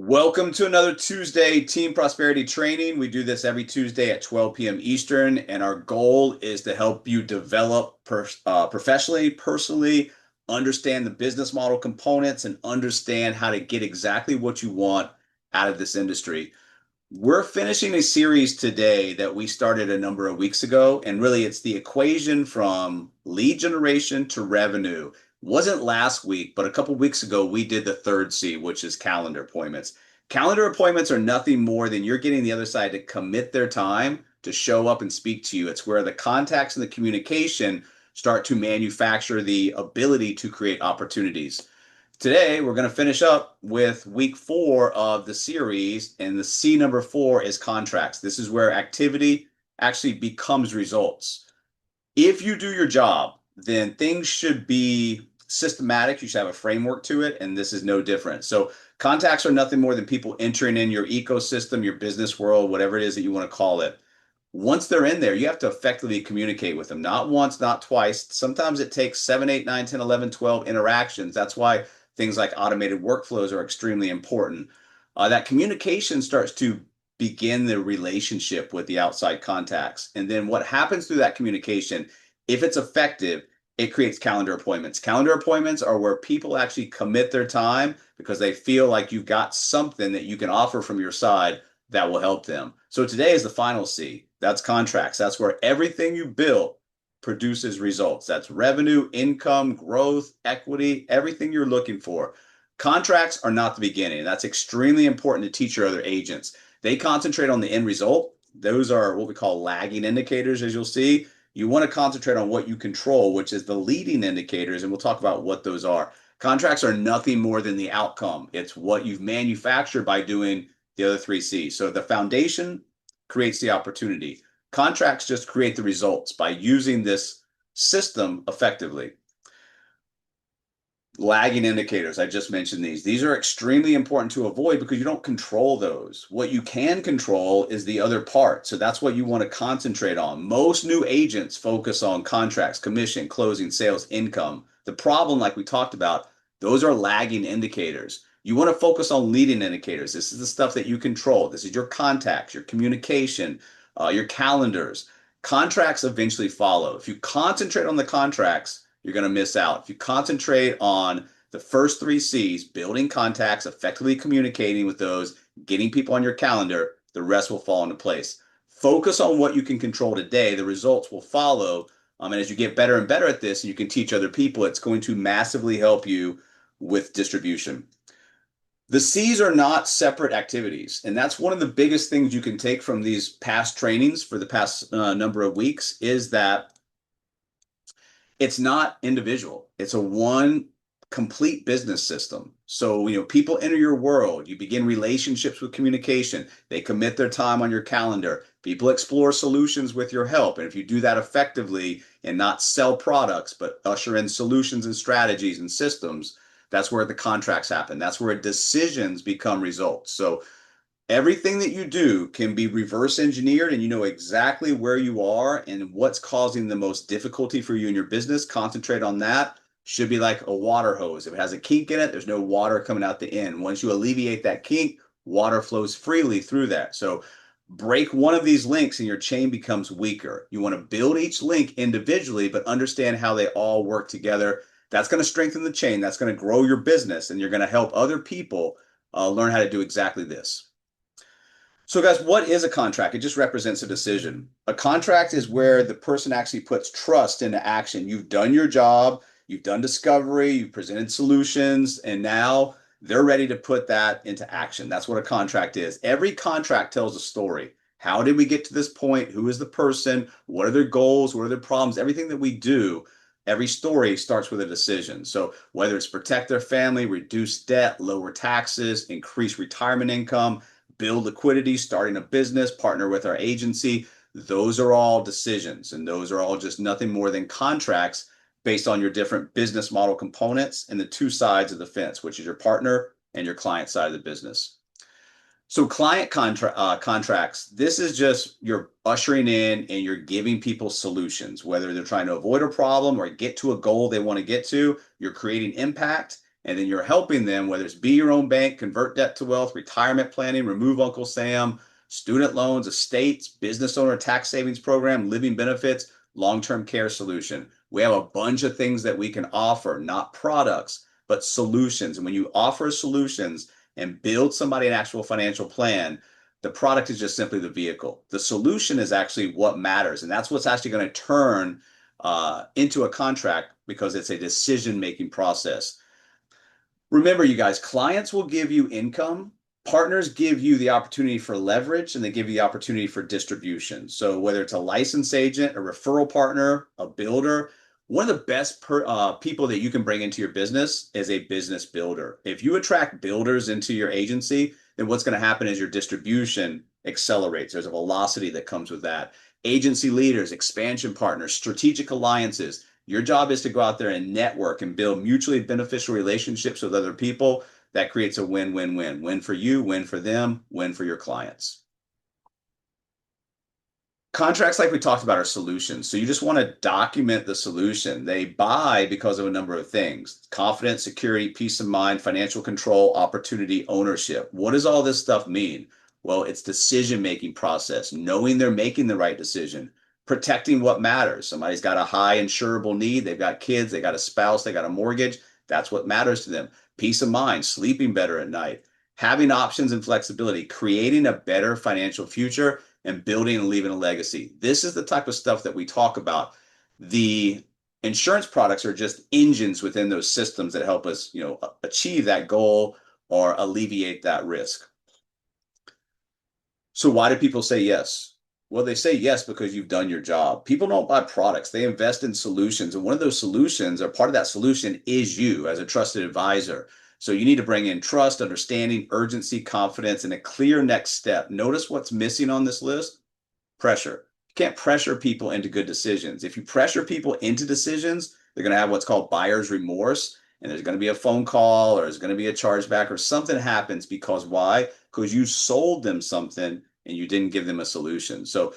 Welcome to another Tuesday Team Prosperity Training. We do this every Tuesday at 12 p.m. Eastern, and our goal is to help you develop professionally, personally, understand the business model components, and understand how to get exactly what you want out of this industry. We're finishing a series today that we started a number of weeks ago, and really it's the equation from lead generation to revenue. Wasn't last week, but a couple weeks ago we did the third C, which is calendar appointments. Calendar appointments are nothing more than you're getting the other side to commit their time to show up and speak to you. It's where the contacts and the communication start to manufacture the ability to create opportunities. Today, we're going to finish up with week 4 of the series, and the C number 4 is contracts. This is where activity actually becomes results. If you do your job, then things should be systematic. You should have a framework to it, and this is no different. So contacts are nothing more than people entering in your ecosystem, your business world, whatever it is that you want to call it. Once they're in there, you have to effectively communicate with them, not once, not twice. Sometimes it takes 7, 8, 9, 10, 11, 12 interactions. That's why things like automated workflows are extremely important. That communication starts to begin the relationship with the outside contacts. And then what happens through that communication, if it's effective, it creates calendar appointments. Calendar appointments are where people actually commit their time because they feel like you've got something that you can offer from your side that will help them. So today is the final C. That's contracts. That's where everything you build produces results. That's revenue, income, growth, equity, everything you're looking for. Contracts are not the beginning. That's extremely important to teach your other agents. They concentrate on the end result. Those are what we call lagging indicators, as you'll see. You want to concentrate on what you control, which is the leading indicators, and we'll talk about what those are. Contracts are nothing more than the outcome. It's what you've manufactured by doing the other 3 C's. So the foundation creates the opportunity. Contracts just create the results by using this system effectively. Lagging indicators, I just mentioned these. These are extremely important to avoid because you don't control those. What you can control is the other part. So that's what you want to concentrate on. Most new agents focus on contracts, commission, closing, sales, income. The problem, like we talked about, those are lagging indicators. You want to focus on leading indicators. This is the stuff that you control. This is your contacts, your communication, your calendars. Contracts eventually follow. If you concentrate on the contracts, you're going to miss out. If you concentrate on the first 3 C's, building contacts, effectively communicating with those, getting people on your calendar, the rest will fall into place. Focus on what you can control today. The results will follow. And as you get better and better at this, and you can teach other people, it's going to massively help you with distribution. The C's are not separate activities. And that's one of the biggest things you can take from these past trainings for the past number of weeks is that it's not individual. It's a one complete business system. So, people enter your world. You begin relationships with communication. They commit their time on your calendar. People explore solutions with your help. And if you do that effectively and not sell products, but usher in solutions and strategies and systems, that's where the contracts happen. That's where decisions become results. So everything that you do can be reverse engineered and you know exactly where you are and what's causing the most difficulty for you in your business. Concentrate on that. Should be like a water hose. If it has a kink in it, there's no water coming out the end. Once you alleviate that kink, water flows freely through that. So break one of these links and your chain becomes weaker. You want to build each link individually, but understand how they all work together. That's going to strengthen the chain. That's going to grow your business and you're going to help other people learn how to do exactly this. So, guys, what is a contract? It just represents a decision. A contract is where the person actually puts trust into action. You've done your job, you've done discovery, you've presented solutions, and now they're ready to put that into action. That's what a contract is. Every contract tells a story. How did we get to this point? Who is the person? What are their goals? What are their problems? Everything that we do, every story starts with a decision. So, whether it's protect their family, reduce debt, lower taxes, increase retirement income, build liquidity, starting a business, partner with our agency. Those are all decisions, and those are all just nothing more than contracts based on your different business model components and the 2 sides of the fence, which is your partner and your client side of the business. So client contracts, this is just you're ushering in and you're giving people solutions, whether they're trying to avoid a problem or get to a goal they want to get to. You're creating impact And then you're helping them, whether it's be your own bank, convert debt to wealth, retirement planning, remove Uncle Sam, student loans, estates, business owner tax savings program, living benefits, long-term care solution. We have a bunch of things that we can offer, not products, but solutions. And when you offer solutions and build somebody an actual financial plan, the product is just simply the vehicle. The solution is actually what matters. And that's what's actually going to turn into a contract because it's a decision-making process. Remember, you guys, clients will give you income. Partners give you the opportunity for leverage and they give you the opportunity for distribution. So whether it's a licensed agent, a referral partner, a builder, one of the best people that you can bring into your business is a business builder. If you attract builders into your agency, then what's going to happen is your distribution accelerates. There's a velocity that comes with that. Agency leaders, expansion partners, strategic alliances. Your job is to go out there and network and build mutually beneficial relationships with other people. That creates a win-win-win. Win for you, win for them, win for your clients. Contracts, like we talked about, are solutions. So you just want to document the solution. They buy because of a number of things: confidence, security, peace of mind, financial control, opportunity, ownership. What does all this stuff mean? Well, it's decision-making process, knowing they're making the right decision, protecting what matters. Somebody's got a high insurable need. They've got kids, they got a spouse, they got a mortgage. That's what matters to them. Peace of mind, sleeping better at night, having options and flexibility, creating a better financial future, and building and leaving a legacy. This is the type of stuff that we talk about. The insurance products are just engines within those systems that help us, achieve that goal or alleviate that risk. So why do people say yes? Well, they say yes because you've done your job. People don't buy products, they invest in solutions. And one of those solutions, or part of that solution, is you as a trusted advisor. So you need to bring in trust, understanding, urgency, confidence, and a clear next step. Notice what's missing on this list: pressure. You can't pressure people into good decisions. If you pressure people into decisions, they're going to have what's called buyer's remorse. And there's going to be a phone call or there's going to be a chargeback or something happens because why? Because you sold them something and you didn't give them a solution. So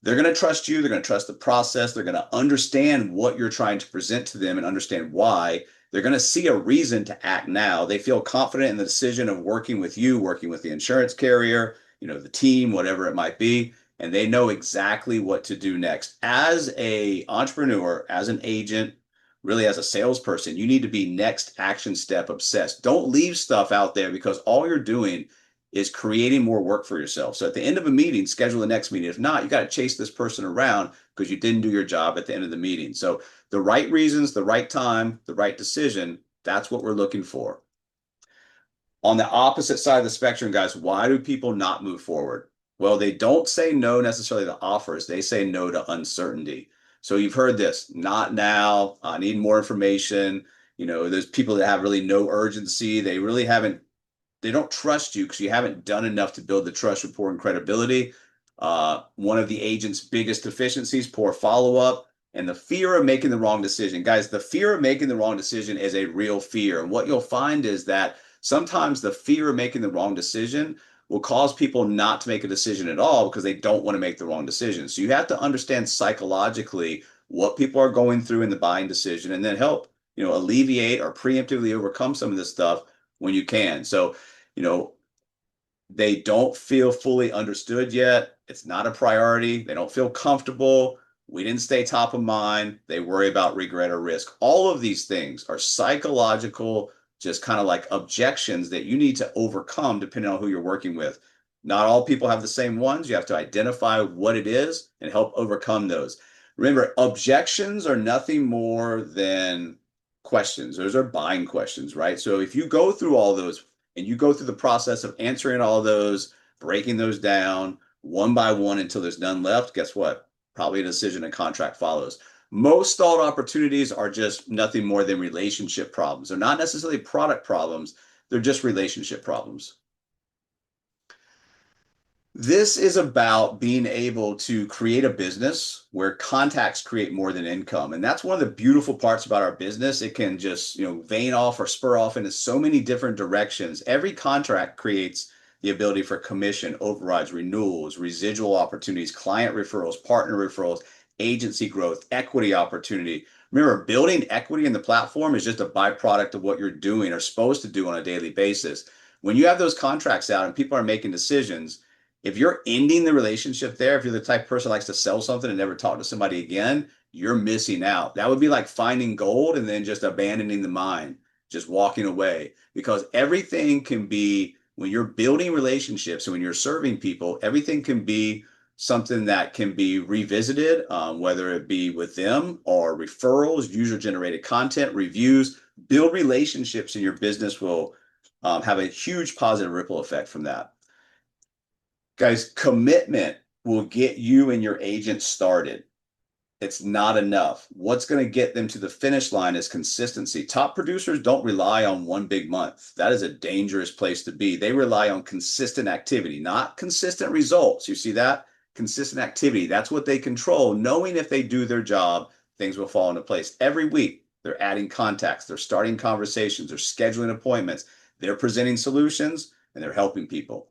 they're going to trust you. They're going to trust the process. They're going to understand what you're trying to present to them and understand why. They're going to see a reason to act now. They feel confident in the decision of working with you, working with the insurance carrier, the team, whatever it might be, and they know exactly what to do next. As a entrepreneur, as an agent, really as a salesperson, you need to be next action step obsessed. Don't leave stuff out there because all you're doing is creating more work for yourself. So at the end of a meeting, schedule the next meeting. If not, you got to chase this person around because you didn't do your job at the end of the meeting. So the right reasons, the right time, the right decision, that's what we're looking for. On the opposite side of the spectrum, guys, why do people not move forward? Well, they don't say no necessarily to offers. They say no to uncertainty. So you've heard this: not now, I need more information. There's people that have really no urgency. They don't trust you because you haven't done enough to build the trust, rapport, and credibility. One of the agent's biggest deficiencies: poor follow-up and the fear of making the wrong decision. Guys, the fear of making the wrong decision is a real fear. And what you'll find is that sometimes the fear of making the wrong decision will cause people not to make a decision at all because they don't want to make the wrong decision. So you have to understand psychologically what people are going through in the buying decision and then help, alleviate or preemptively overcome some of this stuff when you can. So, they don't feel fully understood yet. It's not a priority. They don't feel comfortable. We didn't stay top of mind. They worry about regret or risk. All of these things are psychological, just kind of like objections that you need to overcome depending on who you're working with. Not all people have the same ones. You have to identify what it is and help overcome those. Remember, objections are nothing more than questions. Those are buying questions, right? So if you go through all those and you go through the process of answering all those, breaking those down one by one until there's none left, guess what? Probably a decision and contract follows. Most stalled opportunities are just nothing more than relationship problems. They're not necessarily product problems. They're just relationship problems. This is about being able to create a business where contacts create more than income. And that's one of the beautiful parts about our business. It can just, vein off or spur off into so many different directions. Every contract creates the ability for commission, overrides, renewals, residual opportunities, client referrals, partner referrals, agency growth, equity opportunity, Remember, building equity in the platform is just a byproduct of what you're doing or supposed to do on a daily basis. When you have those contracts out and people are making decisions, if you're ending the relationship there, if you're the type of person who likes to sell something and never talk to somebody again, you're missing out. That would be like finding gold and then just abandoning the mine, just walking away. Because everything can be, when you're building relationships and when you're serving people, everything can be something that can be revisited, whether it be with them or referrals, user-generated content, reviews. Build relationships in your business will have a huge positive ripple effect from that. Guys, commitment will get you and your agent started. It's not enough. What's going to get them to the finish line is consistency. Top producers don't rely on one big month. That is a dangerous place to be. They rely on consistent activity, not consistent results. You see that? Consistent activity. That's what they control, knowing if they do their job, things will fall into place. Every week, they're adding contacts, they're starting conversations, they're scheduling appointments, they're presenting solutions, and they're helping people.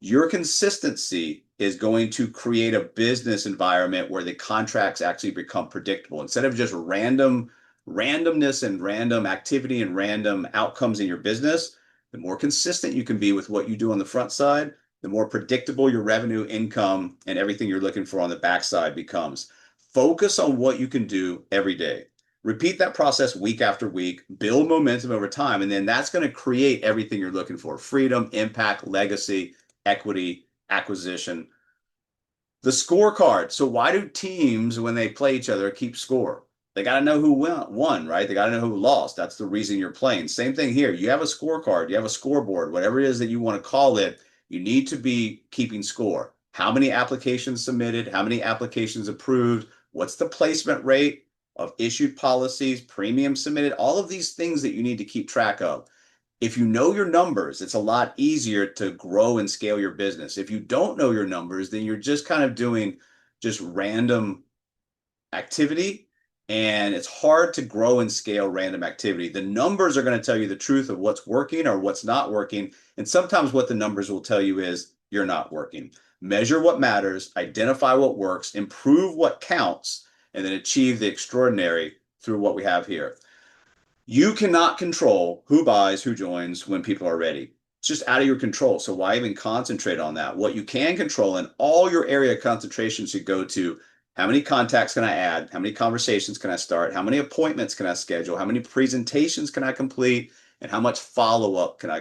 Your consistency is going to create a business environment where the contracts actually become predictable instead of just randomness and random activity and random outcomes in your business. The more consistent you can be with what you do on the front side, the more predictable your revenue, income, and everything you're looking for on the backside becomes. Focus on what you can do every day. Repeat that process week after week, build momentum over time, and then that's going to create everything you're looking for: freedom, impact, legacy, equity, acquisition. The scorecard. So why do teams, when they play each other, keep score? They got to know who won, right? They got to know who lost. That's the reason you're playing. Same thing here. You have a scorecard, you have a scoreboard, whatever it is that you want to call it. You need to be keeping score. How many applications submitted? How many applications approved? What's the placement rate of issued policies, premium submitted? All of these things that you need to keep track of. If you know your numbers, it's a lot easier to grow and scale your business. If you don't know your numbers, then you're just kind of doing just random activity, and it's hard to grow and scale random activity. The numbers are going to tell you the truth of what's working or what's not working. And sometimes what the numbers will tell you is you're not working. Measure what matters, identify what works, improve what counts, and then achieve the extraordinary through what we have here. You cannot control who buys, who joins when people are ready. It's just out of your control. So why even concentrate on that? What you can control, and all your area of concentration should go to: how many contacts can I add? How many conversations can I start? How many appointments can I schedule? How many presentations can I complete? And how much follow-up can I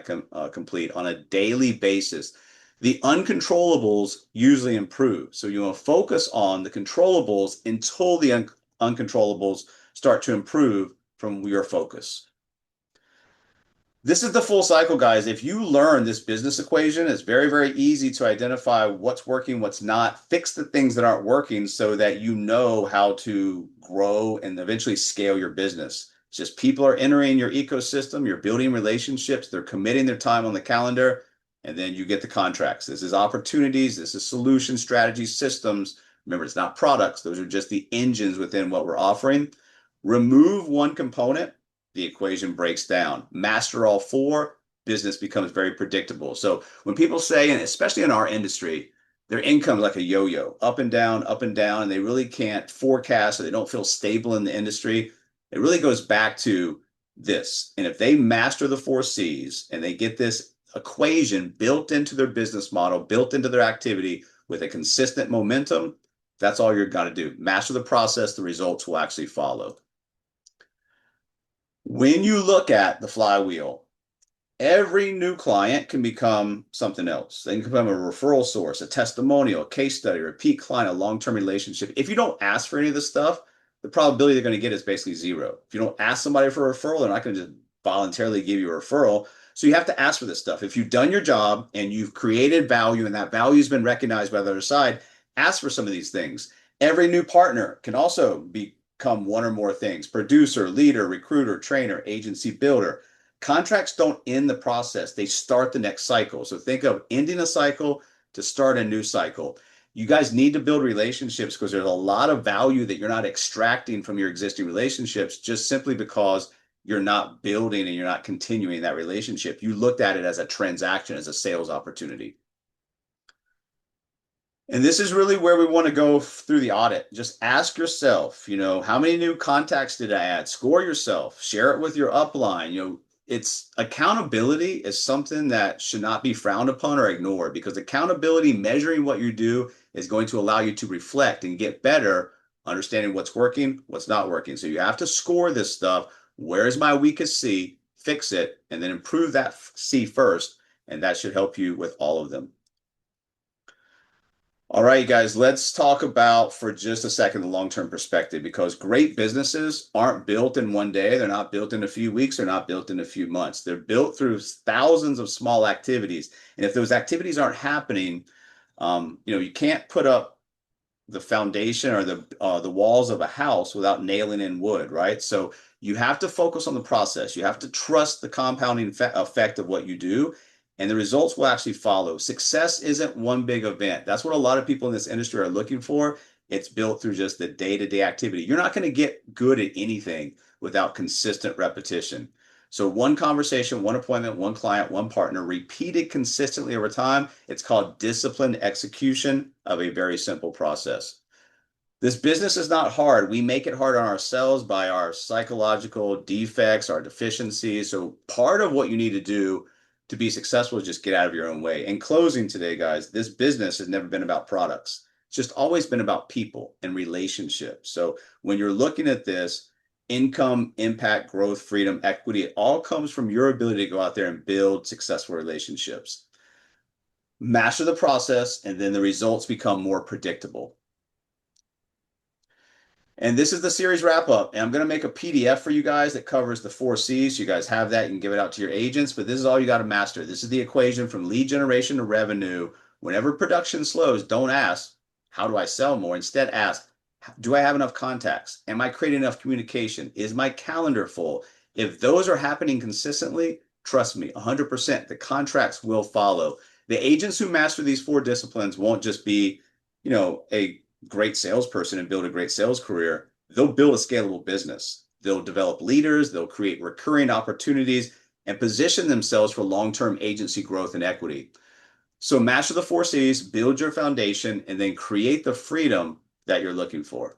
complete on a daily basis? The uncontrollables usually improve. So you want to focus on the controllables until the uncontrollables start to improve from your focus. This is the full cycle, guys. If you learn this business equation, it's very, very easy to identify what's working, what's not, fix the things that aren't working so that you know how to grow and eventually scale your business. It's just people are entering your ecosystem, you're building relationships, they're committing their time on the calendar, and then you get the contracts. This is opportunities, this is solution strategies, systems. Remember, it's not products, those are just the engines within what we're offering. Remove one component, the equation breaks down. Master all four, business becomes very predictable. So when people say, and especially in our industry, their income is like a yo-yo, up and down, and they really can't forecast, or they don't feel stable in the industry, it really goes back to this. And if they master the four C's and they get this equation built into their business model, built into their activity with a consistent momentum, that's all you're got to do. Master the process, the results will actually follow. When you look at the flywheel, every new client can become something else. They can become a referral source, a testimonial, a case study, a repeat client, a long-term relationship. If you don't ask for any of this stuff, the probability they're going to get is basically zero. If you don't ask somebody for a referral, they're not going to just voluntarily give you a referral. So you have to ask for this stuff. If you've done your job and you've created value and that value has been recognized by the other side, ask for some of these things. Every new partner can also become one or more things: producer, leader, recruiter, trainer, agency builder. Contracts don't end the process, they start the next cycle. So think of ending a cycle to start a new cycle. You guys need to build relationships because there's a lot of value that you're not extracting from your existing relationships just simply because you're not building and you're not continuing that relationship. You looked at it as a transaction, as a sales opportunity. And this is really where we want to go through the audit. Just ask yourself, how many new contacts did I add? Score yourself, share it with your upline. It's accountability is something that should not be frowned upon or ignored, because accountability, measuring what you do, is going to allow you to reflect and get better, understanding what's working, what's not working. So you have to score this stuff. Where is my weakest C? Fix it, and then improve that C first. And that should help you with all of them. All right, guys, let's talk about for just a second the long-term perspective, because great businesses aren't built in one day. They're not built in a few weeks. They're not built in a few months. They're built through thousands of small activities. And if those activities aren't happening, you can't put up the foundation or the walls of a house without nailing in wood, right? So you have to focus on the process. You have to trust the compounding effect of what you do, and the results will actually follow. Success isn't one big event. That's what a lot of people in this industry are looking for. It's built through just the day-to-day activity. You're not going to get good at anything without consistent repetition. So one conversation, one appointment, one client, one partner, repeated consistently over time. It's called disciplined execution of a very simple process. This business is not hard. We make it hard on ourselves by our psychological defects, our deficiencies. So part of what you need to do to be successful is just get out of your own way. In closing today, guys, this business has never been about products. It's just always been about people and relationships. So when you're looking at this, income, impact, growth, freedom, equity, it all comes from your ability to go out there and build successful relationships. Master the process, and then the results become more predictable. And this is the series wrap up. And I'm going to make a PDF for you guys that covers the 4 C's. So you guys have that. You can give it out to your agents, but this is all you got to master. This is the equation from lead generation to revenue. Whenever production slows, don't ask, how do I sell more? Instead, ask, do I have enough contacts? Am I creating enough communication? Is my calendar full? If those are happening consistently, trust me, 100%, the contracts will follow. The agents who master these 4 disciplines won't just be, a great salesperson and build a great sales career. They'll build a scalable business. They'll develop leaders, they'll create recurring opportunities, and position themselves for long-term agency growth and equity. So master the 4 C's, build your foundation, and then create the freedom that you're looking for.